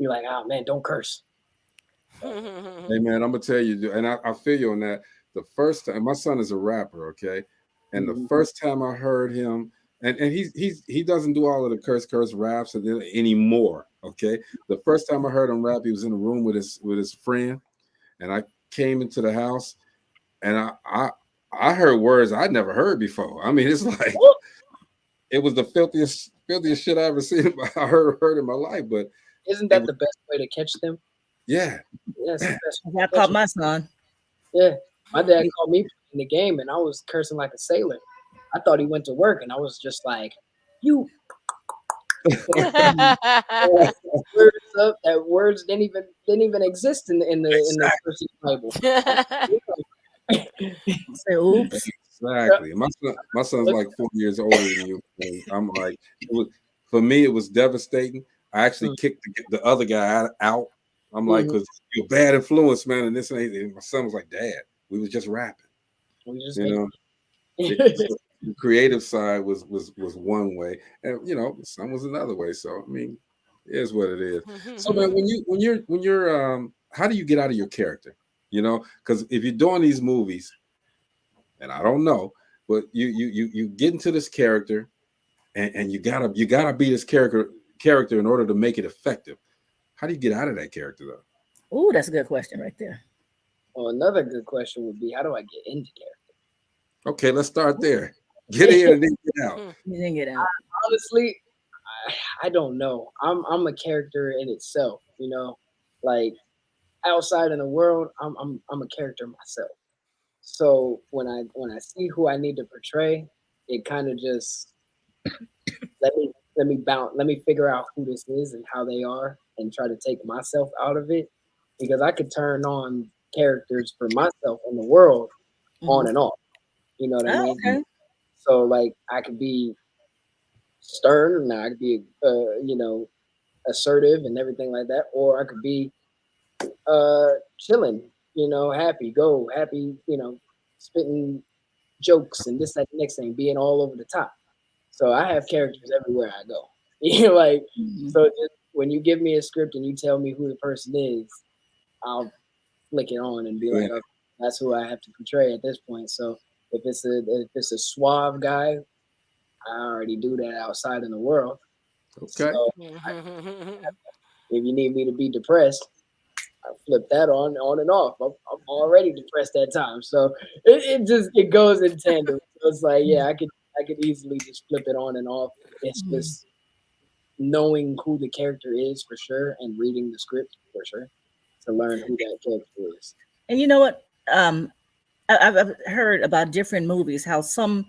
be like, oh man, don't curse. Hey man, I'm gonna tell you, and I feel you on that. The first time, my son is a rapper, okay, and the first time I heard him. And he doesn't do all of the curse raps anymore. Okay. The first time I heard him rap, he was in a room with his friend, and I came into the house, and I heard words I'd never heard before. I mean, it's like it was the filthiest shit I ever seen. I heard in my life. But isn't that the best way to catch them? Yeah. Yes. I caught my son. Yeah, my dad called me in the game, and I was cursing like a sailor. I thought he went to work, and I was just like, "You." Words didn't even exist in the Christian Bible. Say oops. Exactly. My son's like 4 years older than you. And I'm like, for me, it was devastating. I actually kicked the other guy out. I'm like, because you're a bad influence, man, and this and that. And my son was like, Dad, we was just rapping. The creative side was one way, and some was another way. So I mean, it is what it is. So man, when you're how do you get out of your character? Because if you're doing these movies, and I don't know, but you get into this character, and you gotta be this character in order to make it effective. How do you get out of that character though? Ooh, that's a good question right there. Well, another good question would be, how do I get into character? Okay, let's start there. Get in and then get out. Get out. Honestly, I don't know. I'm a character in itself, like outside in the world, I'm a character myself. So when I see who I need to portray, it kind of just let me figure out who this is and how they are, and try to take myself out of it, because I could turn on characters for myself in the world on and off. You know what I mean? Okay. So like I could be stern, and I could be assertive and everything like that, or I could be chilling, happy, spitting jokes and this, that, the next thing, being all over the top. So I have characters everywhere I go. So just when you give me a script and you tell me who the person is, I'll flick it on and be like, okay, that's who I have to portray at this point. So if it's a suave guy, I already do that outside in the world. Okay. So if you need me to be depressed, I flip that on and off. I'm already depressed at times, so it goes in tandem. So it's like, yeah, I could easily just flip it on and off. It's just knowing who the character is for sure, and reading the script for sure to learn who that character is. And you know what? I've heard about different movies, how some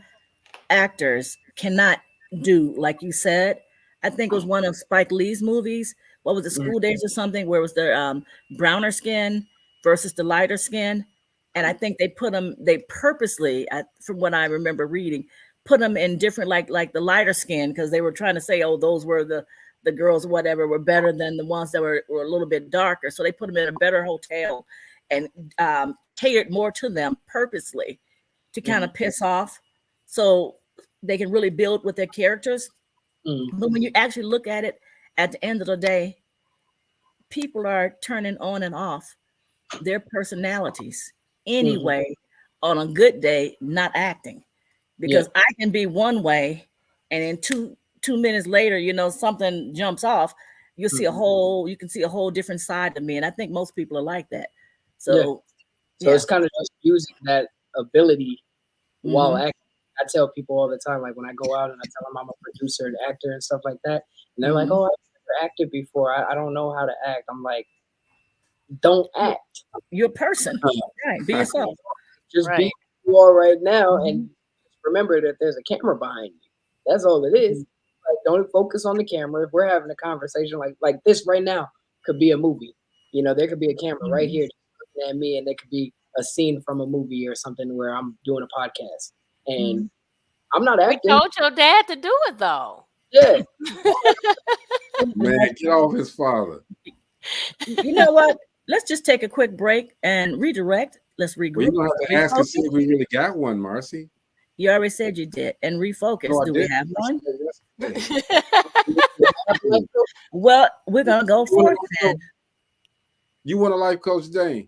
actors cannot do, like you said. I think it was one of Spike Lee's movies. What was it, School Days or something, where it was the browner skin versus the lighter skin. And I think they purposely, from what I remember reading, put them in different, like the lighter skin, because they were trying to say, oh, those were the girls, whatever, were better than the ones that were a little bit darker. So they put them in a better hotel and catered more to them purposely to kind of piss off, so they can really build with their characters. But when you actually look at it at the end of the day, people are turning on and off their personalities anyway. On a good day, not acting, because I can be one way, and in two minutes later, something jumps off. You see you can see a whole different side of me, and I think most people are like that. So it's kind of just using that ability while acting. I tell people all the time, like when I go out and I tell them I'm a producer and actor and stuff like that, and they're like, "Oh, I've never acted before. I don't know how to act." I'm like, "Don't act. You're a person. Right. Be yourself. Just be who you are right now, and remember that there's a camera behind you. That's all it is. Like, don't focus on the camera. If we're having a conversation like this right now, could be a movie. There could be a camera right here looking at me, and there could be a scene from a movie or something where I'm doing a podcast, and I'm not acting. We told your dad to do it though. Yeah. Man, get off his father. You know what? Let's just take a quick break and redirect. Let's regroup. Well, you're going to have to ask and see if we really got one, Marcy. You already said you did. And refocus. No, do we have one? Well, we're going to go for it then. You want a life coach, Dhane?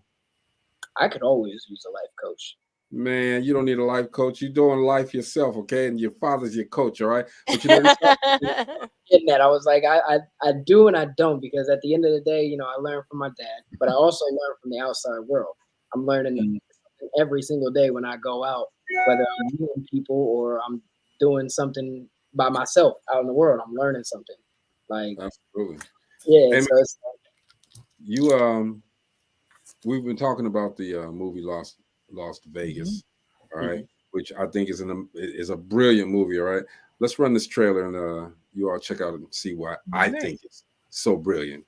I could always use a life coach. Man, you don't need a life coach. You're doing life yourself, okay? And your father's your coach, all right? But you know, getting that, I was like, I do and I don't, because at the end of the day, I learn from my dad, but I also learn from the outside world. I'm learning every single day when I go out, whether I'm meeting people or I'm doing something by myself out in the world. I'm learning something. Like, absolutely. Yeah. Hey, so it's like, we've been talking about the movie Lost Vegas, all right, which I think is a brilliant movie. All right, let's run this trailer and you all check out and see why I think it's so brilliant.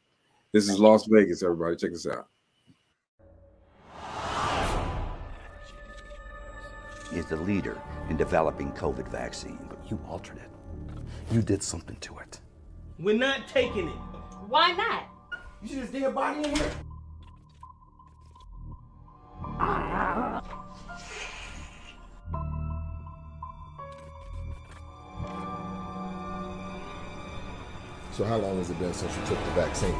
This is Las Vegas, everybody. Check this out. Is the leader in developing COVID vaccine. But you altered it. You did something to it. We're not taking it. Why not? You see this dead body in here? So how long has it been since you took the vaccine?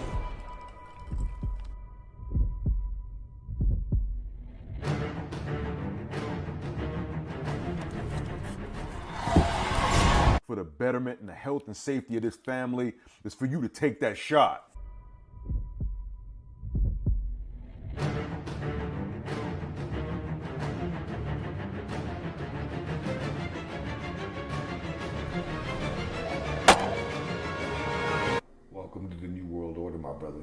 For the betterment and the health and safety of this family is for you to take that shot. Welcome to the New World Order, my brother.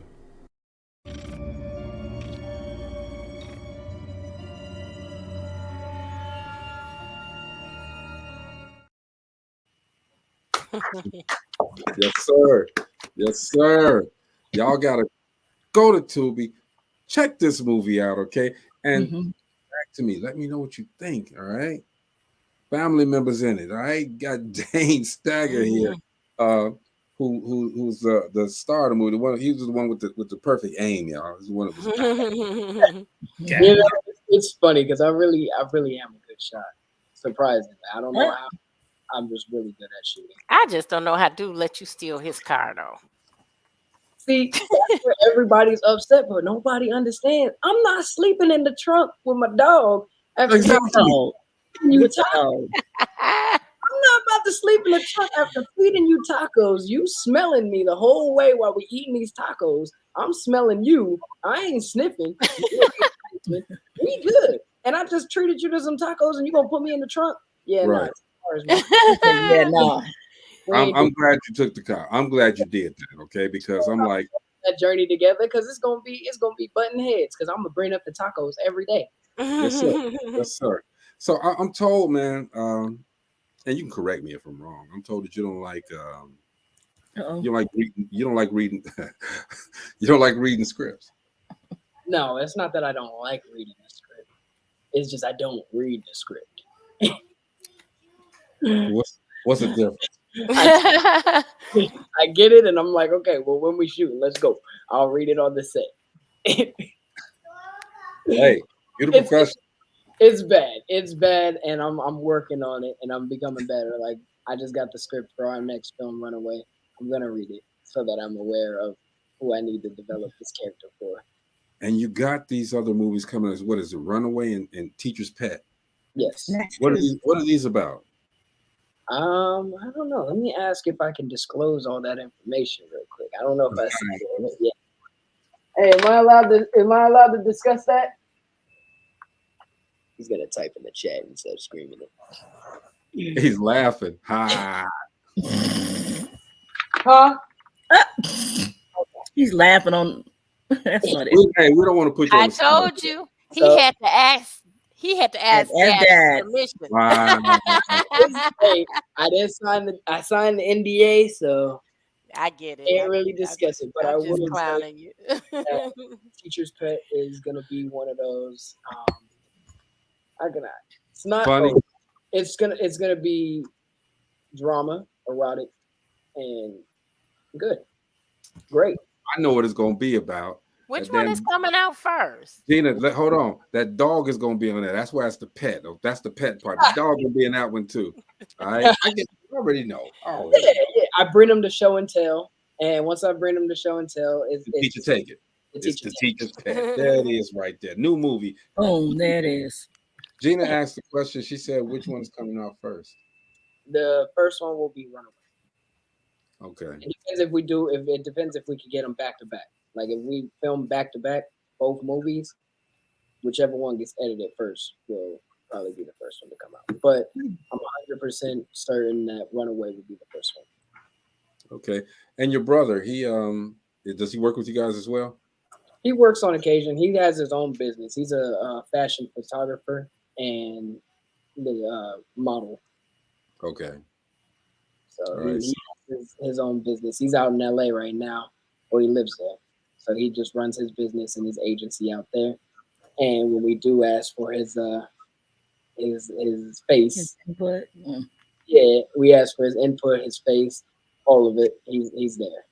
Yes, sir. Yes, sir. Y'all gotta go to Tubi, check this movie out, okay? And back to me. Let me know what you think. All right. Family members in it. All right. Got Dhane Stagger here, who's the star of the movie. He was the one with the perfect aim, y'all. He's one of the it's funny because I really am a good shot. Surprisingly, I don't know how. I'm just really good at shooting. I just don't know how to let you steal his car though. See, that's where everybody's upset, but nobody understands. I'm not sleeping in the trunk with my dog after you tacos. I'm not about to sleep in the trunk after feeding you tacos. You smelling me the whole way while we eating these tacos. I'm smelling you. I ain't sniffing. We good. And I just treated you to some tacos and you gonna put me in the trunk? Yeah, right. Yeah, no. I'm glad you took the car. I'm glad you did that, okay? Because I'm like that journey together because it's gonna be button heads because I'm gonna bring up the tacos every day. Yes, sir. Yes, sir. So I'm told, man, and you can correct me if I'm wrong. I'm told that you don't like you don't like reading you don't like reading scripts. No, it's not that I don't like reading the script. It's just I don't read the script. What's the difference? I get it, and I'm like, okay, well, when we shoot, let's go. I'll read it on the set. Hey, you're the professional. It's bad. It's bad, and I'm working on it, and I'm becoming better. Like I just got the script for our next film, Runaway. I'm gonna read it. so that I'm aware of who I need to develop this character for. And you got these other movies coming as what is it, Runaway and Teacher's Pet? Yes. What are these about? I don't know. Let me ask if I can disclose all that information real quick. I don't know if I said it yet. Hey, am I allowed to discuss that? He's gonna type in the chat instead of screaming it. He's laughing. Ha. Huh? He's laughing on. That's funny. Hey, we don't want to put you on I the spot. told you he had to ask. He had to ask Dad permission. Wow. Hey, I signed the NDA, so I get it. Can't really discuss it, but I I'm just will clowning say you. that Teacher's Pet is gonna be one of those. How can I? It's not funny. It's gonna be drama, erotic, and good, great. I know what it's gonna be about. Which one is coming out first? Gina, hold on. That dog is gonna be on there. That's why it's the pet. That's the pet part. The dog will be in that one too. All right. I already know. Yeah. I bring them to show and tell, and once I bring them to show and tell, it's teacher take it. It's the teacher's pet. There it is, right there. New movie. Oh, there it is. Gina asked the question. She said, "Which one's coming out first?" The first one will be Runaway. Okay. It depends if we do. If it depends if we can get them back to back. Like if we film back to back both movies, whichever one gets edited first will probably be the first one to come out. But I'm 100% certain that Runaway will be the first one. Okay. And your brother, does he work with you guys as well? He works on occasion. He has his own business. He's a fashion photographer and the model. Okay. So he has his own business. He's out in LA right now, or he lives there. So he just runs his business and his agency out there. And when we do ask for his face, His input. yeah, we ask for his input, his face, all of it. He's there.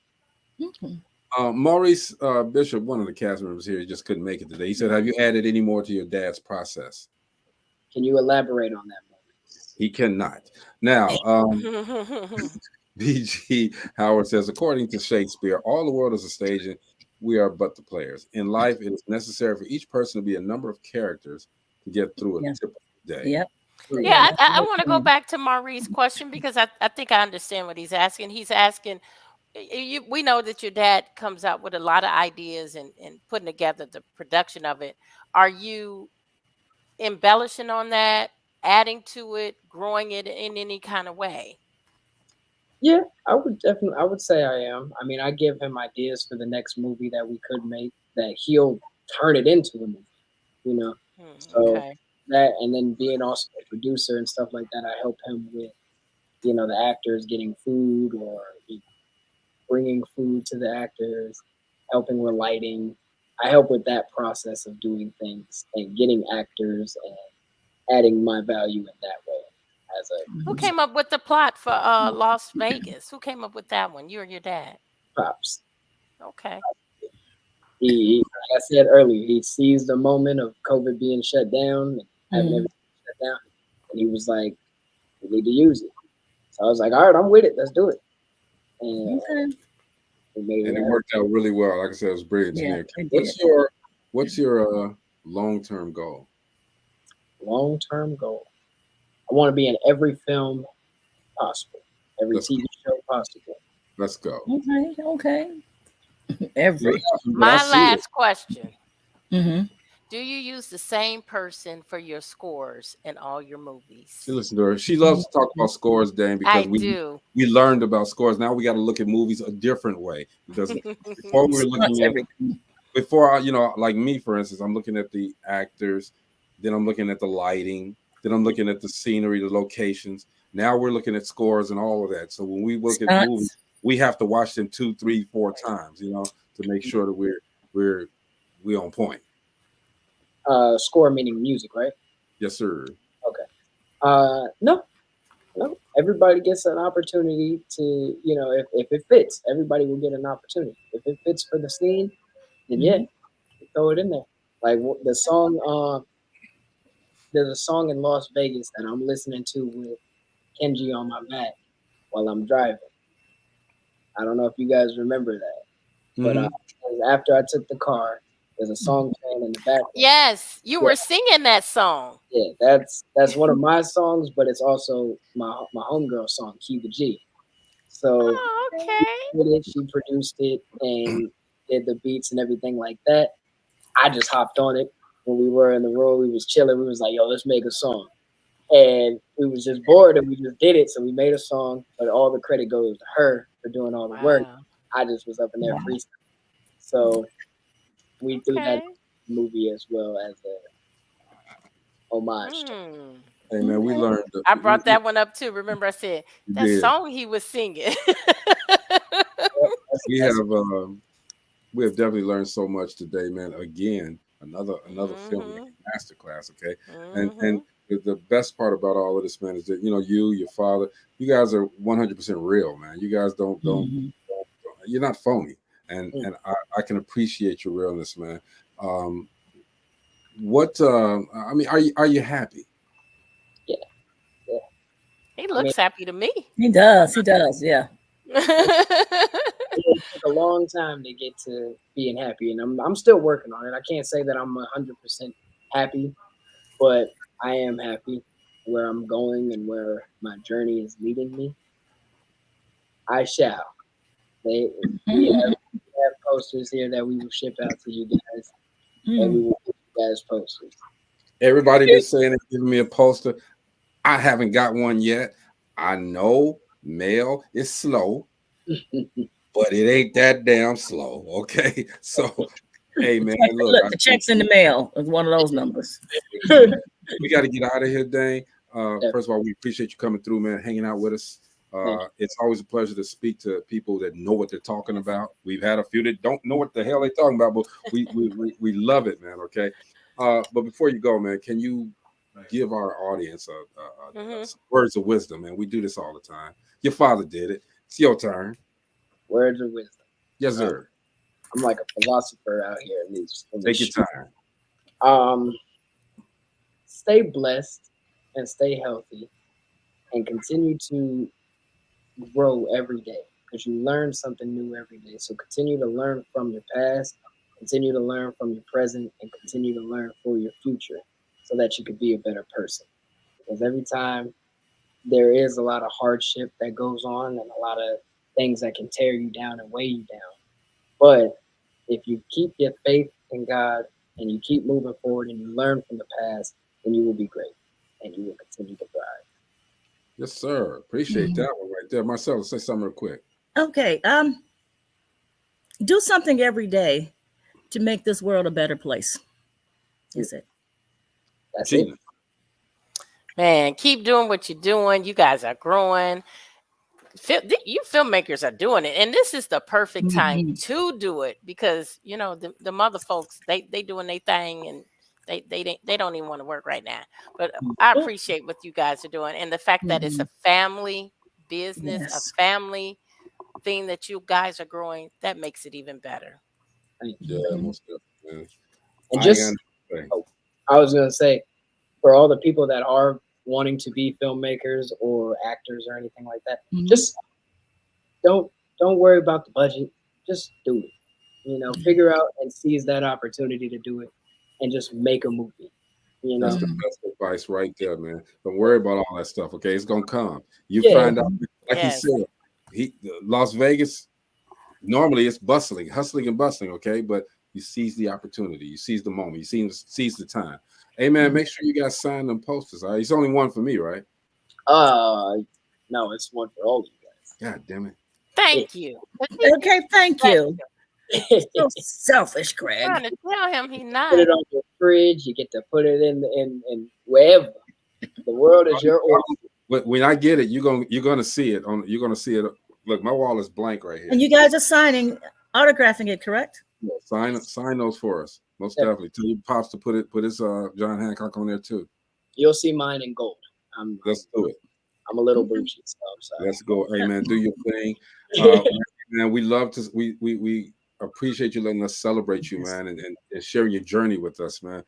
Maurice Bishop, one of the cast members here, just couldn't make it today. He said, "Have you added any more to your dad's process?" Can you elaborate on that, Maurice? He cannot. Now, BG Howard says, according to Shakespeare, all the world is a stage and we are but the players. In life, it is necessary for each person to be a number of characters to get through a typical day. Yep. Yeah, I want to go back to Maurice's question because I think I understand what he's asking. He's asking, we know that your dad comes out with a lot of ideas and putting together the production of it. Are you embellishing on that, adding to it, growing it in any kind of way? Yeah, I would say I am. I mean, I give him ideas for the next movie that we could make that he'll turn it into a movie, you know? So that, and then being also a producer and stuff like that, I help him with, you know, the actors getting food or bringing food to the actors, helping with lighting. I help with that process of doing things and getting actors and adding my value in that way. Who came up with the plot for Las Vegas? Who came up with that one? You or your dad? Pops. Okay. He, like I said earlier, he sees the moment of COVID being shut down and having everything shut down, and he was like, "We need to use it." So I was like, "All right, I'm with it. Let's do it." And it worked out really well. Like I said, it was brilliant. Yeah, What's your long-term goal? Long-term goal. I want to be in every film possible, every TV show possible. Let's go. Okay. Every. My last question. Mm-hmm. Do you use the same person for your scores in all your movies? Listen to her. She loves to talk about scores, Dan, because we learned about scores. Now we got to look at movies a different way. Because before we were looking at like me, for instance, I'm looking at the actors, then I'm looking at the lighting, then I'm looking at the scenery, the locations. Now we're looking at scores and all of that. So when we look at movies, we have to watch them 2, 3, 4 times, you know, to make sure that we're on point. Score meaning music, right? Yes, sir. Okay. No. Everybody gets an opportunity to, you know, if it fits, everybody will get an opportunity. If it fits for the scene, then yeah, throw it in there. Like the song, there's a song in Las Vegas that I'm listening to with Kenji on my back while I'm driving. I don't know if you guys remember that, but after I took the car, there's a song playing in the background. Yes, you were singing that song. Yeah, that's one of my songs, but it's also my homegirl song, Cuba G. So she produced it and did the beats and everything like that. I just hopped on it when we were in the room. We was chilling. We was like, yo, let's make a song. And we was just bored and we just did it. So we made a song, but all the credit goes to her for doing all the work. I just was up in there freestyling. So we do that movie as well as a homage. Hey man, we learned. I brought that one up too. Remember, I said that song he was singing. we have definitely learned so much today, man. Again, another film masterclass. Okay, and the best part about all of this, man, is that you, your father, you guys are 100% real, man. You guys don't you're not phony, and I can appreciate your realness, man. I mean, are you happy? Yeah. He looks happy to me. He does, yeah. It took a long time to get to being happy, and I'm still working on it. I can't say that I'm 100% happy, but I am happy where I'm going and where my journey is leading me. I shall. We have posters here that we will ship out to you guys, and we will give you guys posters. Everybody that's saying they're giving me a poster, I haven't got one yet. I know mail is slow, but it ain't that damn slow. Okay, so hey man, look, the check's in the mail is one of those numbers. We got to get out of here, Dane. First of all, we appreciate you coming through, man, hanging out with us. It's always a pleasure to speak to people that know what they're talking about. We've had a few that don't know what the hell they're talking about, but we love it, man. Okay, but before you go, man, can you give our audience some words of wisdom, man? We do this all the time. Your father did it. It's your turn. Words of wisdom. Yes, sir. I'm like a philosopher out here. At least. Take your time. Stay blessed and stay healthy, and continue to grow every day because you learn something new every day. So continue to learn from your past, continue to learn from your present, and continue to learn for your future so that you could be a better person. Because every time there is a lot of hardship that goes on and a lot of things that can tear you down and weigh you down. But if you keep your faith in God and you keep moving forward and you learn from the past, then you will be great and you will continue to thrive. Yes, sir. Appreciate that one right there. Marcella, say something real quick. Okay. Do something every day to make this world a better place. Is it? That's it. Man, keep doing what you're doing. You guys are growing. You filmmakers are doing it, and this is the perfect time to do it because the mother folks they doing their thing and they don't even want to work right now. But I appreciate what you guys are doing and the fact that it's a family business, a family thing that you guys are growing. That makes it even better. Yeah, most definitely. And I was gonna say, for all the people that are wanting to be filmmakers or actors or anything like that, just don't worry about the budget. Just do it. Figure out and seize that opportunity to do it and just make a movie. That's the best advice right there, man. Don't worry about all that stuff. Okay, it's gonna come. You find out, like he said, Las Vegas. Normally it's hustling and bustling. Okay, but you seize the opportunity. You seize the moment. You seize the time. Hey man, make sure you guys sign them posters. All right? It's only one for me, right? No, it's one for all of you guys. God damn it. Thank you. Okay, thank you. So selfish, Greg. I'm trying to tell him he's not. Put it on your fridge. You get to put it in wherever. The world is your oyster. When I get it, you're gonna see it you're gonna see it. Look, my wall is blank right here. And you guys are autographing it, correct? Yeah, sign those for us. Most definitely. Tell your pops to put his John Hancock on there too. You'll see mine in gold. Let's do it. I'm a little bougie, so I'm sorry. Let's go. Hey man, do your thing. Man, we love to we appreciate you letting us celebrate you, man, and sharing your journey with us, man.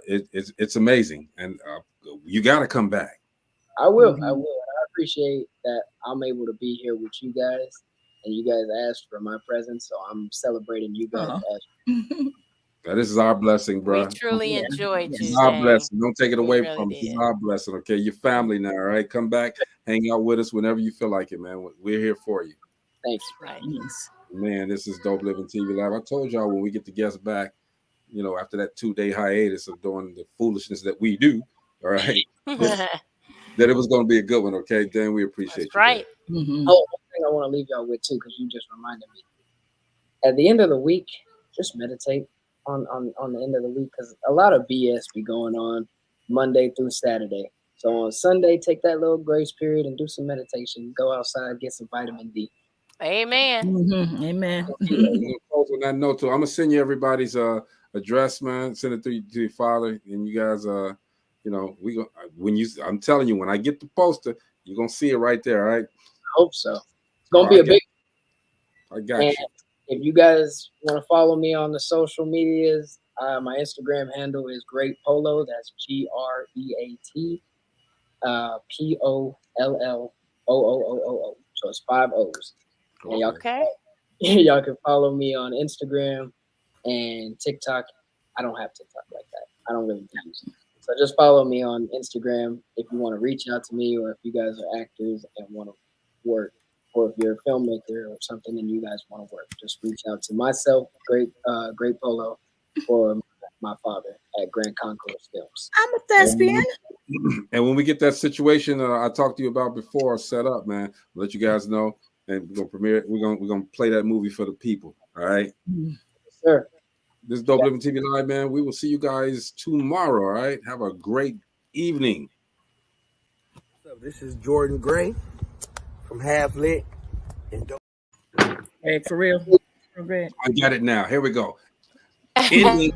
It's amazing. And you gotta come back. I will. I appreciate that I'm able to be here with you guys and you guys asked for my presence, so I'm celebrating you guys. Now, this is our blessing, bro. We truly enjoyed you. Our Dhane. blessing. Don't take it away really from us. did. It's our blessing. Okay, your family now. All right, come back, hang out with us whenever you feel like it, man. We're here for you. Thanks. Right. Man, this is Dope Living TV Live. I told y'all when we get the guests back, you know, after that 2-day hiatus of doing the foolishness that we do, all right, that it was going to be a good one. Okay, Dan, we appreciate That's you. right. Oh, one thing I want to leave y'all with too, because you just reminded me. At the end of the week, just meditate on the end of the week, because a lot of BS be going on Monday through Saturday. So on Sunday, take that little grace period and do some meditation. Go outside, get some vitamin D. Amen. Amen. Close on that note, too. I'm gonna send you everybody's address, man. Send it to your father, and you guys, you know, I'm telling you, when I get the poster, you're gonna see it right there. All right. I hope so. It's gonna be a big. I got you. If you guys want to follow me on the social medias, my Instagram handle is Great Polo. That's GREAT POLLOOOO. So it's 5 O's. And y'all y'all can follow me on Instagram and TikTok. I don't have TikTok like that. I don't really use it. So just follow me on Instagram if you want to reach out to me, or if you guys are actors and want to work, or if you're a filmmaker or something and you guys want to work, just reach out to myself, Great Polo, or my father at Grand Concourse Films. I'm a thespian. And when we get that situation I talked to you about before set up, man, I'll let you guys know, and we're gonna premiere it. We're gonna play that movie for the people. All right, sir. This is Dope Living TV Live, man. We will see you guys tomorrow. All right, have a great evening. So this is Jordan Gray from Half Lit and Dope. Hey, for real. Great. I got it now. Here we go. Ending.